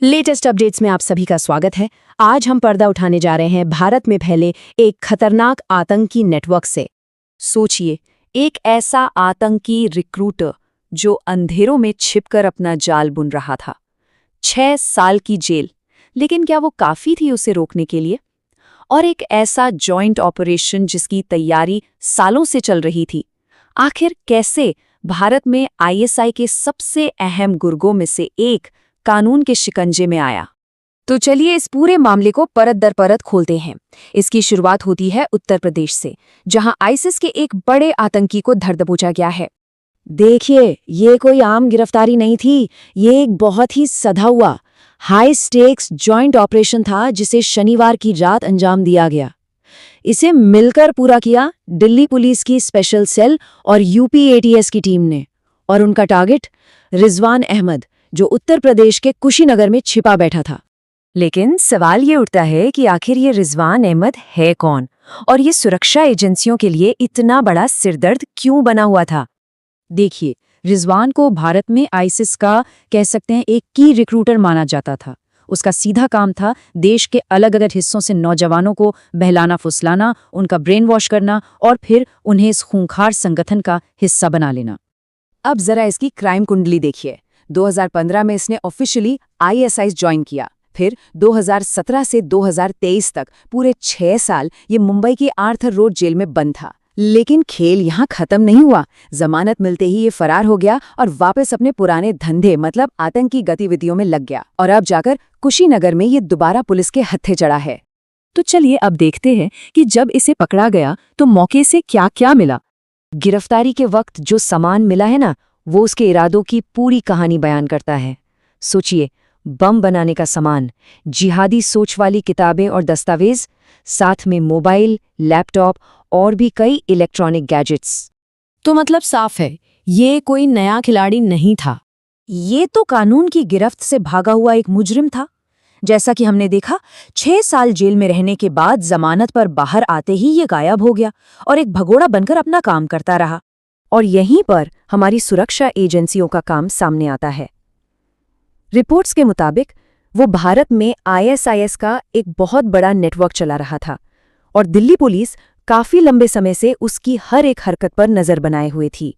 Latest updates में आप सभी का स्वागत है। आज हम पर्दा उठाने जा रहे हैं भारत में फैले एक खतरनाक आतंकी नेटवर्क से। सोचिए, एक ऐसा आतंकी रिक्रूटर जो अंधेरों में छिपकर अपना जाल बुन रहा था। 6 साल की जेल, लेकिन क्या वो काफी थी उसे रोकने के लिए? और एक ऐसा जॉइंट ऑपरेशन जिसकी तैयारी सालों से चल रही थी। आखिर कैसे भारत में आईएसआई के सबसे अहम गुर्गों में से एक कानून के शिकंजे में आया? तो चलिए इस पूरे मामले को परत दर परत खोलते हैं। इसकी शुरुआत होती है उत्तर प्रदेश से, जहां आईसिस के एक बड़े आतंकी को धर दबोचा गया है। देखिए, ये कोई आम गिरफ्तारी नहीं थी, ये एक बहुत ही सधा हुआ हाई स्टेक्स जॉइंट ऑपरेशन था जिसे शनिवार की रात अंजाम दिया गया। इसे मिलकर पूरा किया दिल्ली पुलिस की स्पेशल सेल और यूपी एटीएस की टीम ने। और उनका टारगेट रिजवान अहमद, जो उत्तर प्रदेश के कुशीनगर में छिपा बैठा था। लेकिन सवाल ये उठता है कि आखिर ये रिजवान अहमद है कौन, और ये सुरक्षा एजेंसियों के लिए इतना बड़ा सिरदर्द क्यों बना हुआ था? देखिए, रिजवान को भारत में आईसिस का कह सकते हैं एक की रिक्रूटर माना जाता था। उसका सीधा काम था देश के अलग अलग हिस्सों से नौजवानों को बहलाना फुसलाना, उनका ब्रेन वॉश करना और फिर उन्हें इस खूंखार संगठन का हिस्सा बना लेना। अब जरा इसकी क्राइम कुंडली देखिए। 2015 में इसने ऑफिशियली आईएसआई ज्वाइन किया। फिर 2017 से 2023 तक पूरे 6 साल ये मुंबई की आर्थर रोड जेल में बंद था। लेकिन खेल यहाँ खत्म नहीं हुआ। जमानत मिलते ही ये फरार हो गया और वापस अपने पुराने धंधे मतलब आतंकी गतिविधियों में लग गया। और अब जाकर कुशीनगर में ये दोबारा पुलिस के हत्थे चढ़ा है। तो चलिए अब देखते हैं कि जब इसे पकड़ा गया तो मौके से क्या क्या मिला। गिरफ्तारी के वक्त जो सामान मिला है ना, वो उसके इरादों की पूरी कहानी बयान करता है। सोचिए, बम बनाने का सामान, जिहादी सोच वाली किताबें और दस्तावेज, साथ में मोबाइल, लैपटॉप और भी कई इलेक्ट्रॉनिक गैजेट्स। तो मतलब साफ है, ये कोई नया खिलाड़ी नहीं था। ये तो कानून की गिरफ्त से भागा हुआ एक मुजरिम था। जैसा कि हमने देखा, 6 साल जेल में रहने के बाद जमानत पर बाहर आते ही ये गायब हो गया और एक भगोड़ा बनकर अपना काम करता रहा। और यहीं पर हमारी सुरक्षा एजेंसियों का काम सामने आता है। रिपोर्ट्स के मुताबिक वो भारत में आईएसआईएस का एक बहुत बड़ा नेटवर्क चला रहा था और दिल्ली पुलिस काफी लंबे समय से उसकी हर एक हरकत पर नजर बनाए हुए थी।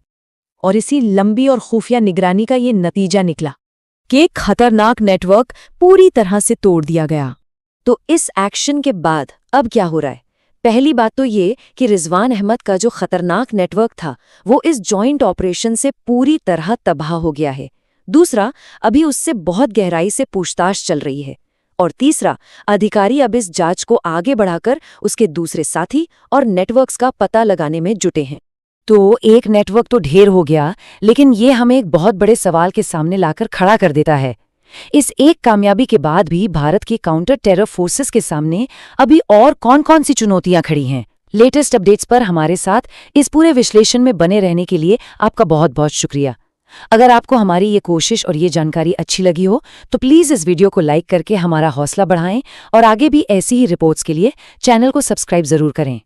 और इसी लंबी और खुफिया निगरानी का ये नतीजा निकला कि एक खतरनाक नेटवर्क पूरी तरह से तोड़ दिया गया। तो इस एक्शन के बाद अब क्या हो रहा है? पहली बात तो ये कि रिजवान अहमद का जो खतरनाक नेटवर्क था वो इस जॉइंट ऑपरेशन से पूरी तरह तबाह हो गया है। दूसरा, अभी उससे बहुत गहराई से पूछताछ चल रही है। और तीसरा, अधिकारी अब इस जांच को आगे बढ़ाकर उसके दूसरे साथी और नेटवर्क्स का पता लगाने में जुटे हैं। तो एक नेटवर्क तो ढेर हो गया, लेकिन ये हमें एक बहुत बड़े सवाल के सामने लाकर खड़ा कर देता है। इस एक कामयाबी के बाद भी भारत की काउंटर टेरर फोर्सेस के सामने अभी और कौन-कौन सी चुनौतियां खड़ी हैं? लेटेस्ट अपडेट्स पर हमारे साथ इस पूरे विश्लेषण में बने रहने के लिए आपका बहुत बहुत शुक्रिया। अगर आपको हमारी ये कोशिश और ये जानकारी अच्छी लगी हो तो प्लीज़ इस वीडियो को लाइक करके हमारा हौसला बढ़ाएं और आगे भी ऐसी ही रिपोर्ट्स के लिए चैनल को सब्सक्राइब जरूर करें।